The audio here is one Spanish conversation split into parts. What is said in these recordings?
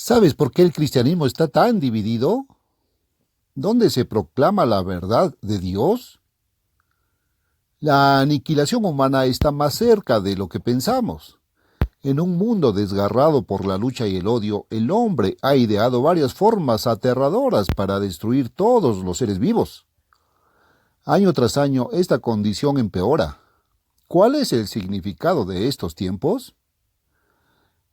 ¿Sabes por qué el cristianismo está tan dividido? ¿Dónde se proclama la verdad de Dios? La aniquilación humana está más cerca de lo que pensamos. En un mundo desgarrado por la lucha y el odio, el hombre ha ideado varias formas aterradoras para destruir todos los seres vivos. Año tras año, esta condición empeora. ¿Cuál es el significado de estos tiempos?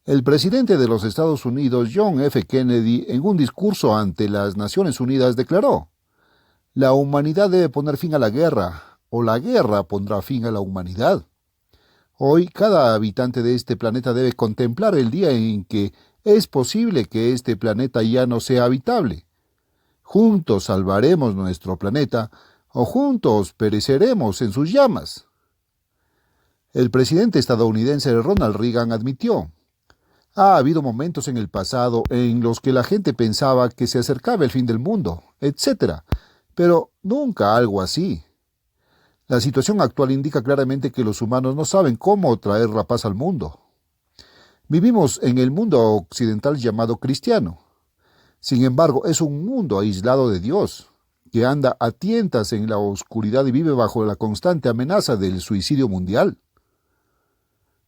El presidente de los Estados Unidos, John F. Kennedy, en un discurso ante las Naciones Unidas declaró: "La humanidad debe poner fin a la guerra, o la guerra pondrá fin a la humanidad". Hoy, cada habitante de este planeta debe contemplar el día en que es posible que este planeta ya no sea habitable. Juntos salvaremos nuestro planeta, o juntos pereceremos en sus llamas. El presidente estadounidense Ronald Reagan admitió: "Ha habido momentos en el pasado en los que la gente pensaba que se acercaba el fin del mundo, etc., pero nunca algo así". La situación actual indica claramente que los humanos no saben cómo traer la paz al mundo. Vivimos en el mundo occidental llamado cristiano. Sin embargo, es un mundo aislado de Dios, que anda a tientas en la oscuridad y vive bajo la constante amenaza del suicidio mundial.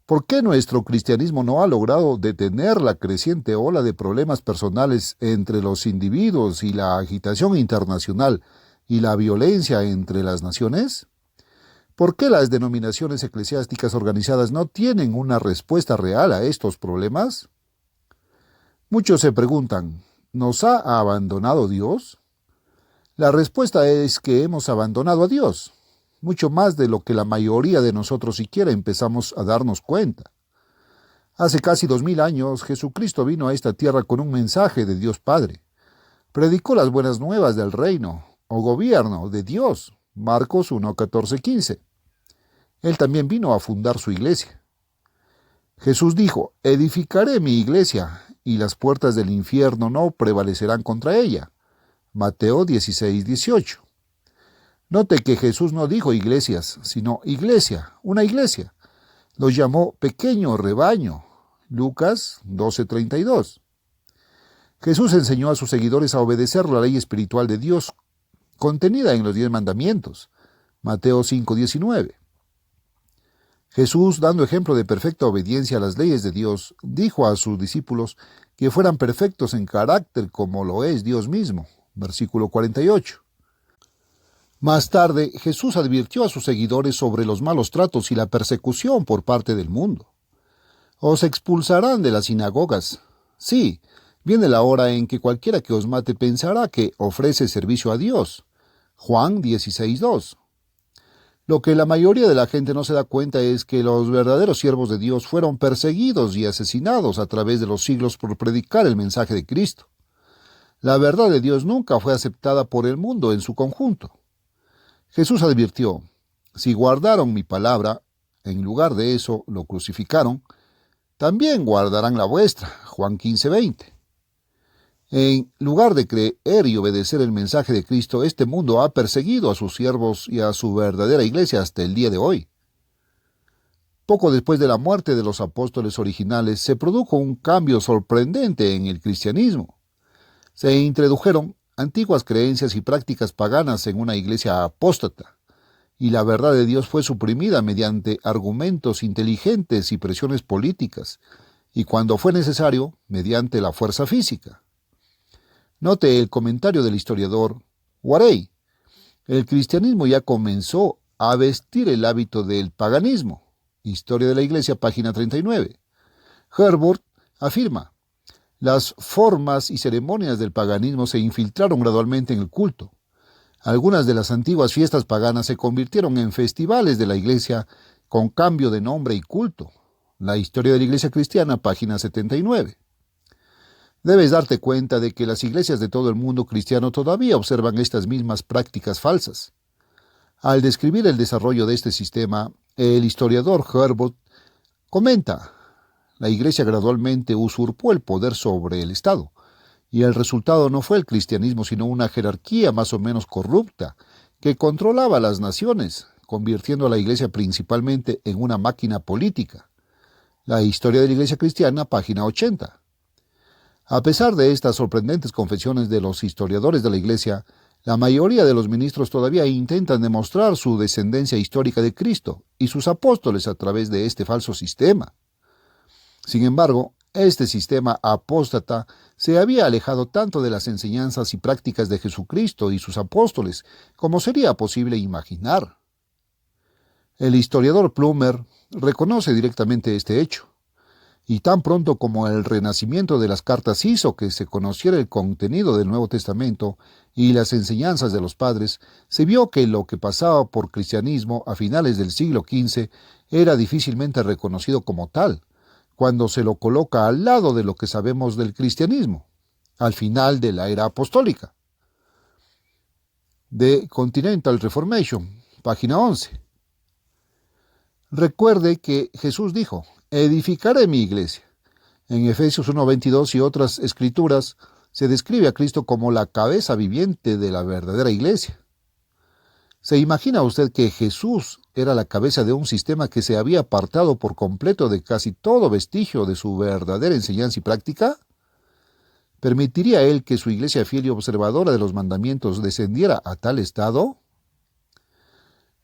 ¿Por qué nuestro cristianismo no ha logrado detener la creciente ola de problemas personales entre los individuos y la agitación internacional y la violencia entre las naciones? ¿Por qué las denominaciones eclesiásticas organizadas no tienen una respuesta real a estos problemas? Muchos se preguntan: ¿nos ha abandonado Dios? La respuesta es que hemos abandonado a Dios, mucho más de lo que la mayoría de nosotros siquiera empezamos a darnos cuenta. Hace casi 2000 años, Jesucristo vino a esta tierra con un mensaje de Dios Padre. Predicó las buenas nuevas del reino o gobierno de Dios, Marcos 1, 14, 15. Él también vino a fundar su iglesia. Jesús dijo: "Edificaré mi iglesia, y las puertas del infierno no prevalecerán contra ella", Mateo 16, 18. Note que Jesús no dijo iglesias, sino iglesia, una iglesia. Los llamó pequeño rebaño, Lucas 12:32. Jesús enseñó a sus seguidores a obedecer la ley espiritual de Dios contenida en los 10 mandamientos, Mateo 5:19. Jesús, dando ejemplo de perfecta obediencia a las leyes de Dios, dijo a sus discípulos que fueran perfectos en carácter como lo es Dios mismo, versículo 48. Más tarde, Jesús advirtió a sus seguidores sobre los malos tratos y la persecución por parte del mundo. "Os expulsarán de las sinagogas. Sí, viene la hora en que cualquiera que os mate pensará que ofrece servicio a Dios". Juan 16:2. Lo que la mayoría de la gente no se da cuenta es que los verdaderos siervos de Dios fueron perseguidos y asesinados a través de los siglos por predicar el mensaje de Cristo. La verdad de Dios nunca fue aceptada por el mundo en su conjunto. Jesús advirtió: "Si guardaron mi palabra, en lugar de eso lo crucificaron, también guardarán la vuestra", Juan 15:20. En lugar de creer y obedecer el mensaje de Cristo, este mundo ha perseguido a sus siervos y a su verdadera iglesia hasta el día de hoy. Poco después de la muerte de los apóstoles originales, se produjo un cambio sorprendente en el cristianismo. Se introdujeron antiguas creencias y prácticas paganas en una iglesia apóstata, y la verdad de Dios fue suprimida mediante argumentos inteligentes y presiones políticas, y cuando fue necesario, mediante la fuerza física. Note el comentario del historiador Warey: "El cristianismo ya comenzó a vestir el hábito del paganismo". Historia de la Iglesia, página 39. Herbert afirma: "Las formas y ceremonias del paganismo se infiltraron gradualmente en el culto. Algunas de las antiguas fiestas paganas se convirtieron en festivales de la Iglesia con cambio de nombre y culto". La Historia de la Iglesia Cristiana, página 79. Debes darte cuenta de que las iglesias de todo el mundo cristiano todavía observan estas mismas prácticas falsas. Al describir el desarrollo de este sistema, el historiador Herbert comenta: "La iglesia gradualmente usurpó el poder sobre el Estado, y el resultado no fue el cristianismo, sino una jerarquía más o menos corrupta que controlaba las naciones, convirtiendo a la iglesia principalmente en una máquina política". La Historia de la Iglesia Cristiana, página 80. A pesar de estas sorprendentes confesiones de los historiadores de la Iglesia, la mayoría de los ministros todavía intentan demostrar su descendencia histórica de Cristo y sus apóstoles a través de este falso sistema. Sin embargo, este sistema apóstata se había alejado tanto de las enseñanzas y prácticas de Jesucristo y sus apóstoles como sería posible imaginar. El historiador Plummer reconoce directamente este hecho, y tan pronto como el renacimiento de las cartas hizo que se conociera el contenido del Nuevo Testamento y las enseñanzas de los padres, se vio que lo que pasaba por cristianismo a finales del siglo XV era difícilmente reconocido como tal, cuando se lo coloca al lado de lo que sabemos del cristianismo, al final de la era apostólica. The Continental Reformation, página 11. Recuerde que Jesús dijo: edificaré mi iglesia. En Efesios 1:22 y otras escrituras se describe a Cristo como la cabeza viviente de la verdadera iglesia. ¿Se imagina usted que Jesús era la cabeza de un sistema que se había apartado por completo de casi todo vestigio de su verdadera enseñanza y práctica? ¿Permitiría él que su iglesia fiel y observadora de los mandamientos descendiera a tal estado?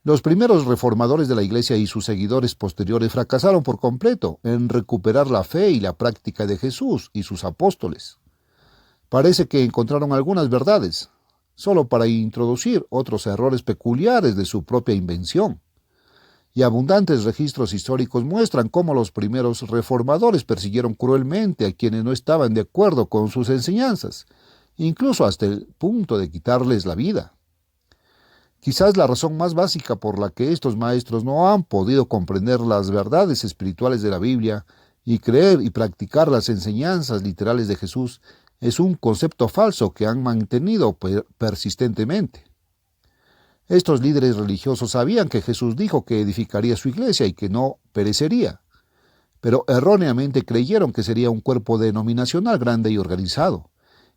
Los primeros reformadores de la Iglesia y sus seguidores posteriores fracasaron por completo en recuperar la fe y la práctica de Jesús y sus apóstoles. Parece que encontraron algunas verdades, solo para introducir otros errores peculiares de su propia invención. Y abundantes registros históricos muestran cómo los primeros reformadores persiguieron cruelmente a quienes no estaban de acuerdo con sus enseñanzas, incluso hasta el punto de quitarles la vida. Quizás la razón más básica por la que estos maestros no han podido comprender las verdades espirituales de la Biblia y creer y practicar las enseñanzas literales de Jesús es un concepto falso que han mantenido persistentemente. Estos líderes religiosos sabían que Jesús dijo que edificaría su iglesia y que no perecería, pero erróneamente creyeron que sería un cuerpo denominacional grande y organizado,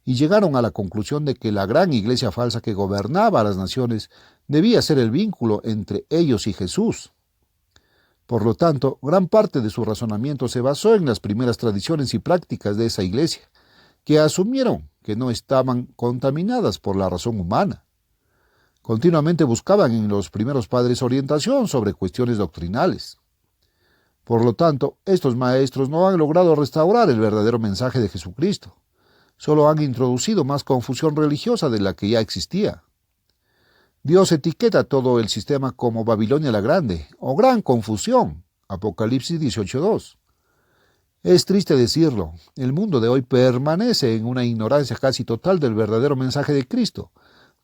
y llegaron a la conclusión de que la gran iglesia falsa que gobernaba a las naciones debía ser el vínculo entre ellos y Jesús. Por lo tanto, gran parte de su razonamiento se basó en las primeras tradiciones y prácticas de esa iglesia, que asumieron que no estaban contaminadas por la razón humana. Continuamente buscaban en los primeros padres orientación sobre cuestiones doctrinales. Por lo tanto, estos maestros no han logrado restaurar el verdadero mensaje de Jesucristo. Solo han introducido más confusión religiosa de la que ya existía. Dios etiqueta todo el sistema como Babilonia la Grande, o Gran Confusión, Apocalipsis 18:2. Es triste decirlo, el mundo de hoy permanece en una ignorancia casi total del verdadero mensaje de Cristo,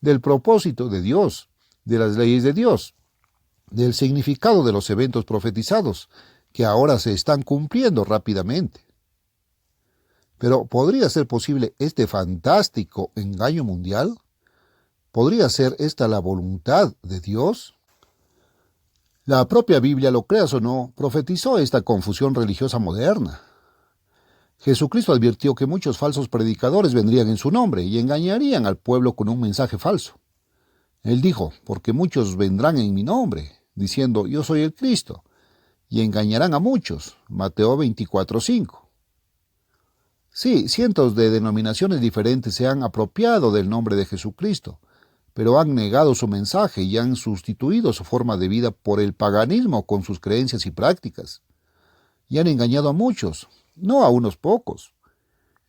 del propósito de Dios, de las leyes de Dios, del significado de los eventos profetizados, que ahora se están cumpliendo rápidamente. Pero ¿podría ser posible este fantástico engaño mundial? ¿Podría ser esta la voluntad de Dios? La propia Biblia, lo creas o no, profetizó esta confusión religiosa moderna. Jesucristo advirtió que muchos falsos predicadores vendrían en su nombre y engañarían al pueblo con un mensaje falso. Él dijo: porque muchos vendrán en mi nombre, diciendo: yo soy el Cristo, y engañarán a muchos. Mateo 24:5. Sí, cientos de denominaciones diferentes se han apropiado del nombre de Jesucristo, pero han negado su mensaje y han sustituido su forma de vida por el paganismo con sus creencias y prácticas. Y han engañado a muchos, no a unos pocos.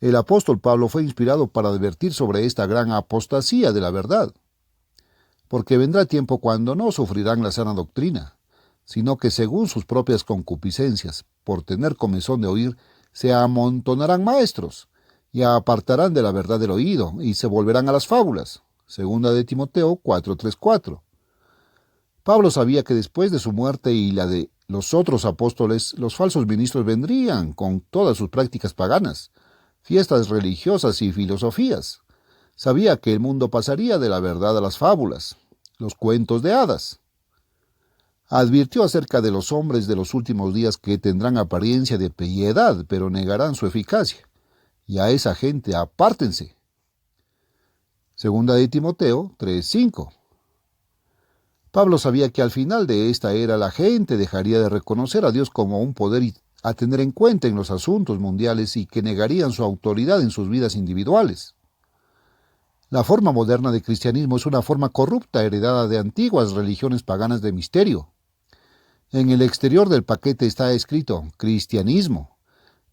El apóstol Pablo fue inspirado para advertir sobre esta gran apostasía de la verdad. Porque vendrá tiempo cuando no sufrirán la sana doctrina, sino que según sus propias concupiscencias, por tener comezón de oír, se amontonarán maestros, y apartarán de la verdad del oído, y se volverán a las fábulas. Segunda de Timoteo 4:3-4. Pablo sabía que después de su muerte y la de los otros apóstoles, los falsos ministros vendrían con todas sus prácticas paganas, fiestas religiosas y filosofías. Sabía que el mundo pasaría de la verdad a las fábulas, los cuentos de hadas. Advirtió acerca de los hombres de los últimos días que tendrán apariencia de piedad, pero negarán su eficacia. Y a esa gente apártense. Segunda de Timoteo 3:5. Pablo sabía que al final de esta era la gente dejaría de reconocer a Dios como un poder a tener en cuenta en los asuntos mundiales y que negarían su autoridad en sus vidas individuales. La forma moderna de cristianismo es una forma corrupta heredada de antiguas religiones paganas de misterio. En el exterior del paquete está escrito cristianismo,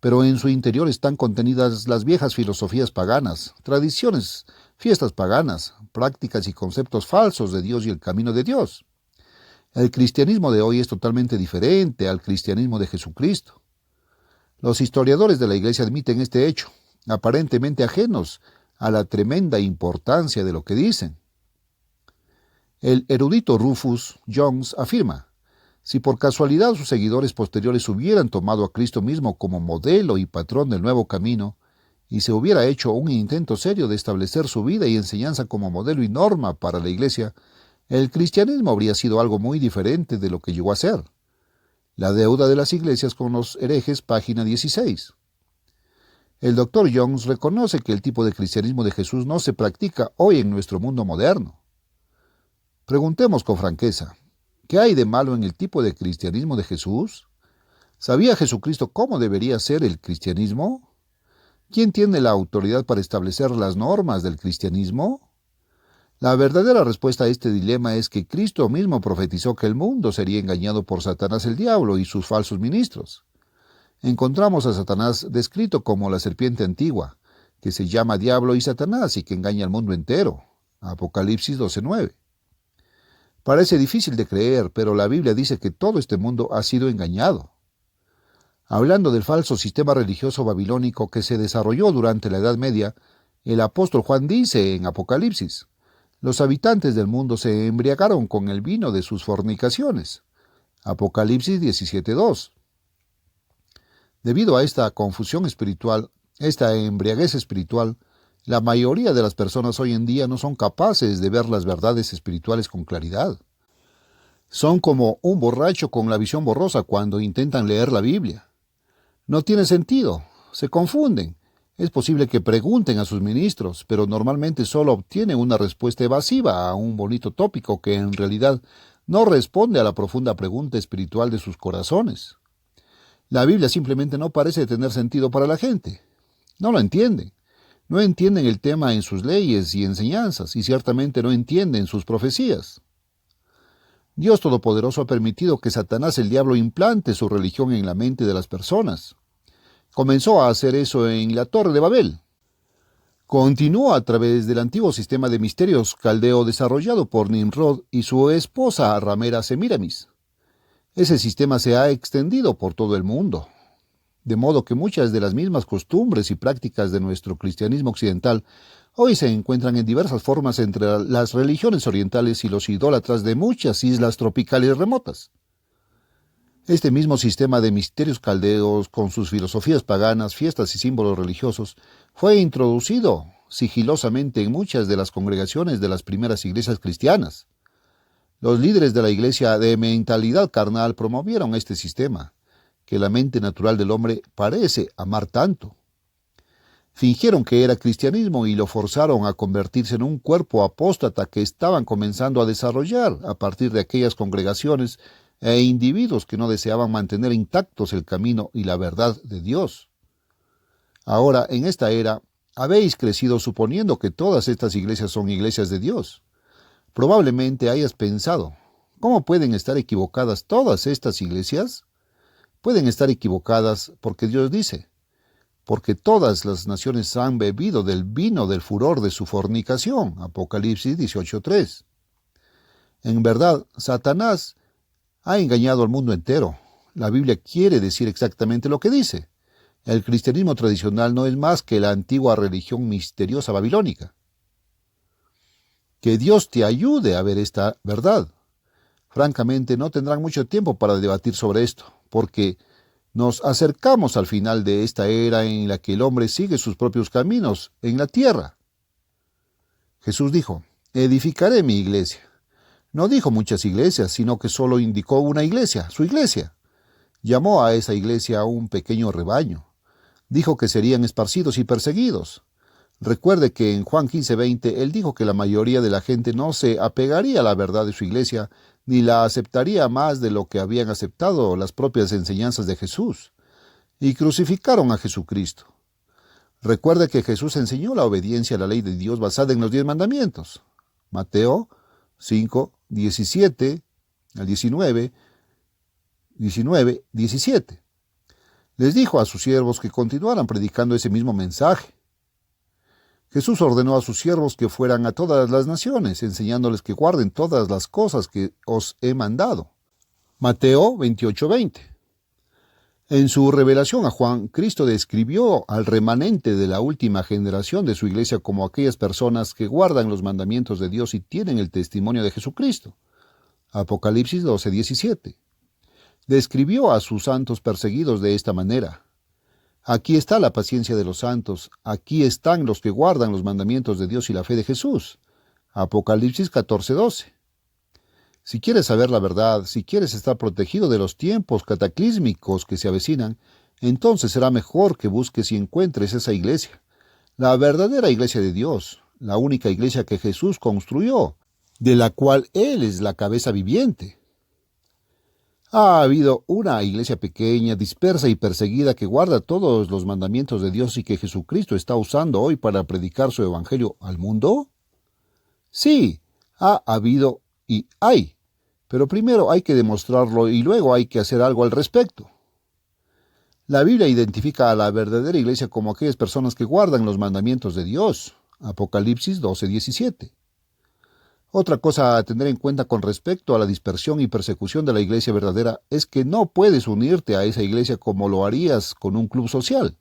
pero en su interior están contenidas las viejas filosofías paganas, tradiciones, fiestas paganas, prácticas y conceptos falsos de Dios y el camino de Dios. El cristianismo de hoy es totalmente diferente al cristianismo de Jesucristo. Los historiadores de la Iglesia admiten este hecho, aparentemente ajenos a la tremenda importancia de lo que dicen. El erudito Rufus Jones afirma: si por casualidad sus seguidores posteriores hubieran tomado a Cristo mismo como modelo y patrón del nuevo camino, y se hubiera hecho un intento serio de establecer su vida y enseñanza como modelo y norma para la Iglesia, el cristianismo habría sido algo muy diferente de lo que llegó a ser. La deuda de las iglesias con los herejes, página 16. El Dr. Jones reconoce que el tipo de cristianismo de Jesús no se practica hoy en nuestro mundo moderno. Preguntemos con franqueza, ¿qué hay de malo en el tipo de cristianismo de Jesús? ¿Sabía Jesucristo cómo debería ser el cristianismo? ¿Quién tiene la autoridad para establecer las normas del cristianismo? La verdadera respuesta a este dilema es que Cristo mismo profetizó que el mundo sería engañado por Satanás el diablo y sus falsos ministros. Encontramos a Satanás descrito como la serpiente antigua, que se llama Diablo y Satanás y que engaña al mundo entero. Apocalipsis 12:9. Parece difícil de creer, pero la Biblia dice que todo este mundo ha sido engañado. Hablando del falso sistema religioso babilónico que se desarrolló durante la Edad Media, el apóstol Juan dice en Apocalipsis: los habitantes del mundo se embriagaron con el vino de sus fornicaciones. Apocalipsis 17:2. Debido a esta confusión espiritual, esta embriaguez espiritual, la mayoría de las personas hoy en día no son capaces de ver las verdades espirituales con claridad. Son como un borracho con la visión borrosa cuando intentan leer la Biblia. No tiene sentido, se confunden. Es posible que pregunten a sus ministros, pero normalmente solo obtienen una respuesta evasiva a un bonito tópico que en realidad no responde a la profunda pregunta espiritual de sus corazones. La Biblia simplemente no parece tener sentido para la gente. No lo entienden. No entienden el tema en sus leyes y enseñanzas, y ciertamente no entienden sus profecías. Dios Todopoderoso ha permitido que Satanás el diablo implante su religión en la mente de las personas. Comenzó a hacer eso en la Torre de Babel. Continuó a través del antiguo sistema de misterios caldeo desarrollado por Nimrod y su esposa ramera Semiramis. Ese sistema se ha extendido por todo el mundo, de modo que muchas de las mismas costumbres y prácticas de nuestro cristianismo occidental hoy se encuentran en diversas formas entre las religiones orientales y los idólatras de muchas islas tropicales remotas. Este mismo sistema de misterios caldeos, con sus filosofías paganas, fiestas y símbolos religiosos, fue introducido sigilosamente en muchas de las congregaciones de las primeras iglesias cristianas. Los líderes de la iglesia de mentalidad carnal promovieron este sistema, que la mente natural del hombre parece amar tanto. Fingieron que era cristianismo y lo forzaron a convertirse en un cuerpo apóstata que estaban comenzando a desarrollar a partir de aquellas congregaciones e individuos que no deseaban mantener intactos el camino y la verdad de Dios. Ahora, en esta era, habéis crecido suponiendo que todas estas iglesias son iglesias de Dios. Probablemente hayas pensado, ¿cómo pueden estar equivocadas todas estas iglesias? Pueden estar equivocadas porque Dios dice: porque todas las naciones han bebido del vino del furor de su fornicación. Apocalipsis 18:3. En verdad, Satanás ha engañado al mundo entero. La Biblia quiere decir exactamente lo que dice. El cristianismo tradicional no es más que la antigua religión misteriosa babilónica. Que Dios te ayude a ver esta verdad. Francamente, no tendrán mucho tiempo para debatir sobre esto, porque nos acercamos al final de esta era en la que el hombre sigue sus propios caminos en la tierra. Jesús dijo: edificaré mi iglesia. No dijo muchas iglesias, sino que solo indicó una iglesia, su iglesia. Llamó a esa iglesia a un pequeño rebaño. Dijo que serían esparcidos y perseguidos. Recuerde que en Juan 15:20 él dijo que la mayoría de la gente no se apegaría a la verdad de su iglesia, ni la aceptaría más de lo que habían aceptado las propias enseñanzas de Jesús. y crucificaron a Jesucristo. Recuerde que Jesús enseñó la obediencia a la ley de Dios basada en los 10 mandamientos. Mateo 5, 17 al 19, 17. Les dijo a sus siervos que continuaran predicando ese mismo mensaje. Jesús ordenó a sus siervos que fueran a todas las naciones, enseñándoles que guarden todas las cosas que os he mandado. Mateo 28, 20. En su revelación a Juan, Cristo describió al remanente de la última generación de su iglesia como aquellas personas que guardan los mandamientos de Dios y tienen el testimonio de Jesucristo. Apocalipsis 12, 17. Describió a sus santos perseguidos de esta manera. Aquí está la paciencia de los santos, aquí están los que guardan los mandamientos de Dios y la fe de Jesús. Apocalipsis 14, 12. Si quieres saber la verdad, si quieres estar protegido de los tiempos cataclísmicos que se avecinan, entonces será mejor que busques y encuentres esa iglesia, la verdadera iglesia de Dios, la única iglesia que Jesús construyó, de la cual Él es la cabeza viviente. Ha habido una iglesia pequeña, dispersa y perseguida que guarda todos los mandamientos de Dios y que Jesucristo está usando hoy para predicar su evangelio al mundo. Sí, ha habido y hay, pero primero hay que demostrarlo y luego hay que hacer algo al respecto. La Biblia identifica a la verdadera iglesia como aquellas personas que guardan los mandamientos de Dios. Apocalipsis 12, 17. Otra cosa a tener en cuenta con respecto a la dispersión y persecución de la iglesia verdadera es que no puedes unirte a esa iglesia como lo harías con un club social.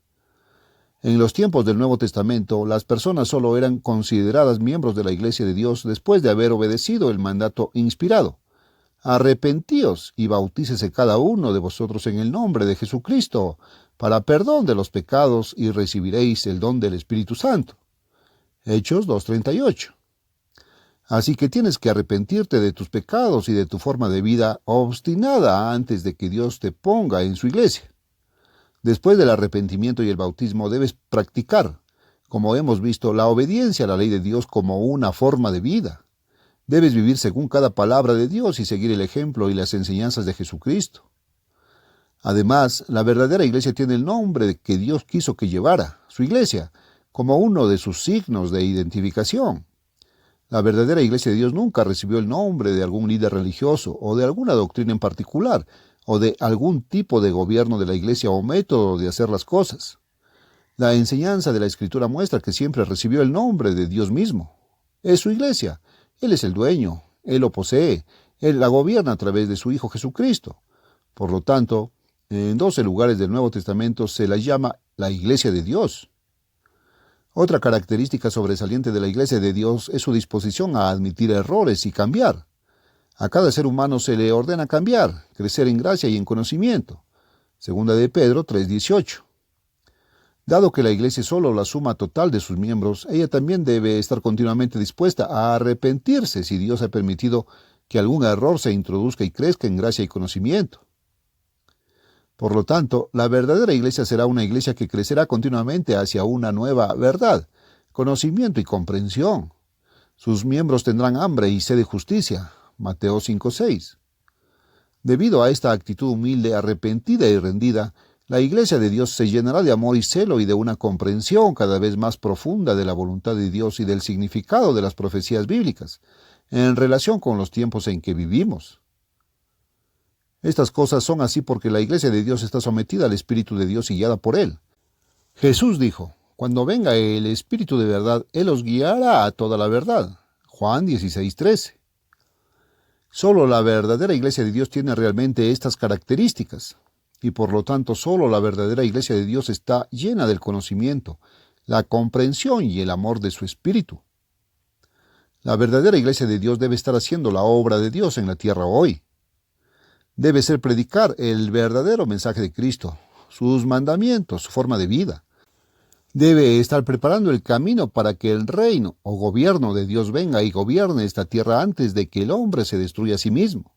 En los tiempos del Nuevo Testamento, las personas solo eran consideradas miembros de la iglesia de Dios después de haber obedecido el mandato inspirado. Arrepentíos y bautícese cada uno de vosotros en el nombre de Jesucristo para perdón de los pecados y recibiréis el don del Espíritu Santo. Hechos 2:38. Así que tienes que arrepentirte de tus pecados y de tu forma de vida obstinada antes de que Dios te ponga en su iglesia. Después del arrepentimiento y el bautismo debes practicar, como hemos visto, la obediencia a la ley de Dios como una forma de vida. Debes vivir según cada palabra de Dios y seguir el ejemplo y las enseñanzas de Jesucristo. Además, la verdadera iglesia tiene el nombre que Dios quiso que llevara, su iglesia, como uno de sus signos de identificación. La verdadera iglesia de Dios nunca recibió el nombre de algún líder religioso o de alguna doctrina en particular, o de algún tipo de gobierno de la iglesia o método de hacer las cosas. La enseñanza de la Escritura muestra que siempre recibió el nombre de Dios mismo. Es su iglesia. Él es el dueño. Él lo posee. Él la gobierna a través de su Hijo Jesucristo. Por lo tanto, en 12 lugares del Nuevo Testamento se la llama la iglesia de Dios. Otra característica sobresaliente de la iglesia de Dios es su disposición a admitir errores y cambiar. A cada ser humano se le ordena cambiar, crecer en gracia y en conocimiento. Segunda de Pedro 3:18. Dado que la iglesia es solo la suma total de sus miembros, ella también debe estar continuamente dispuesta a arrepentirse si Dios ha permitido que algún error se introduzca y crezca en gracia y conocimiento. Por lo tanto, la verdadera iglesia será una iglesia que crecerá continuamente hacia una nueva verdad, conocimiento y comprensión. Sus miembros tendrán hambre y sed de justicia. Mateo 5:6. Debido a esta actitud humilde, arrepentida y rendida, la iglesia de Dios se llenará de amor y celo y de una comprensión cada vez más profunda de la voluntad de Dios y del significado de las profecías bíblicas, en relación con los tiempos en que vivimos. Estas cosas son así porque la iglesia de Dios está sometida al Espíritu de Dios y guiada por Él. Jesús dijo, cuando venga el Espíritu de verdad, Él os guiará a toda la verdad. Juan 16:13. Solo la verdadera iglesia de Dios tiene realmente estas características, y por lo tanto solo la verdadera iglesia de Dios está llena del conocimiento, la comprensión y el amor de su Espíritu. La verdadera iglesia de Dios debe estar haciendo la obra de Dios en la tierra hoy. Debe ser predicar el verdadero mensaje de Cristo, sus mandamientos, su forma de vida. Debe estar preparando el camino para que el reino o gobierno de Dios venga y gobierne esta tierra antes de que el hombre se destruya a sí mismo.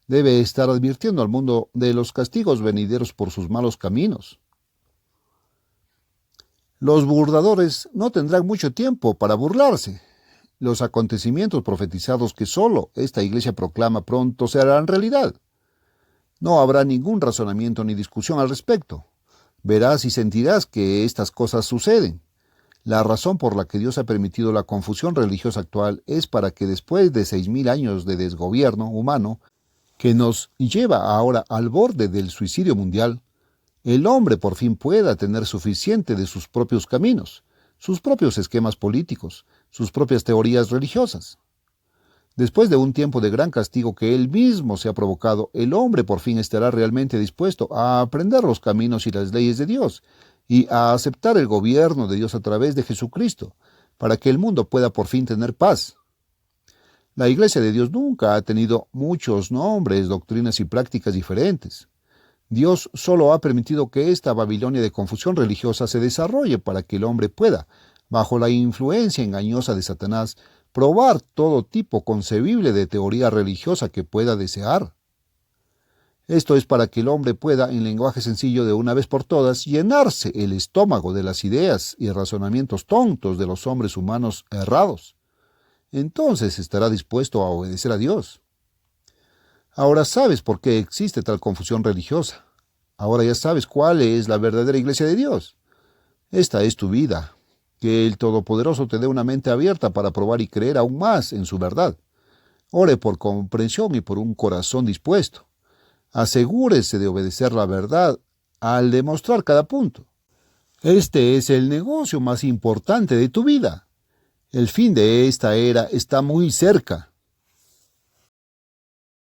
Debe estar advirtiendo al mundo de los castigos venideros por sus malos caminos. Los burladores no tendrán mucho tiempo para burlarse. Los acontecimientos profetizados que solo esta iglesia proclama pronto se harán realidad. No habrá ningún razonamiento ni discusión al respecto. Verás y sentirás que estas cosas suceden. La razón por la que Dios ha permitido la confusión religiosa actual es para que después de 6.000 años de desgobierno humano, que nos lleva ahora al borde del suicidio mundial, el hombre por fin pueda tener suficiente de sus propios caminos, sus propios esquemas políticos, sus propias teorías religiosas. Después de un tiempo de gran castigo que él mismo se ha provocado, el hombre por fin estará realmente dispuesto a aprender los caminos y las leyes de Dios y a aceptar el gobierno de Dios a través de Jesucristo, para que el mundo pueda por fin tener paz. La Iglesia de Dios nunca ha tenido muchos nombres, doctrinas y prácticas diferentes. Dios solo ha permitido que esta Babilonia de confusión religiosa se desarrolle para que el hombre pueda, bajo la influencia engañosa de Satanás, probar todo tipo concebible de teoría religiosa que pueda desear. Esto es para que el hombre pueda, en lenguaje sencillo de una vez por todas, llenarse el estómago de las ideas y razonamientos tontos de los hombres humanos errados. Entonces estará dispuesto a obedecer a Dios. Ahora sabes por qué existe tal confusión religiosa. Ahora ya sabes cuál es la verdadera iglesia de Dios. Esta es tu vida. Que el Todopoderoso te dé una mente abierta para probar y creer aún más en su verdad. Ore por comprensión y por un corazón dispuesto. Asegúrese de obedecer la verdad al demostrar cada punto. Este es el negocio más importante de tu vida. El fin de esta era está muy cerca.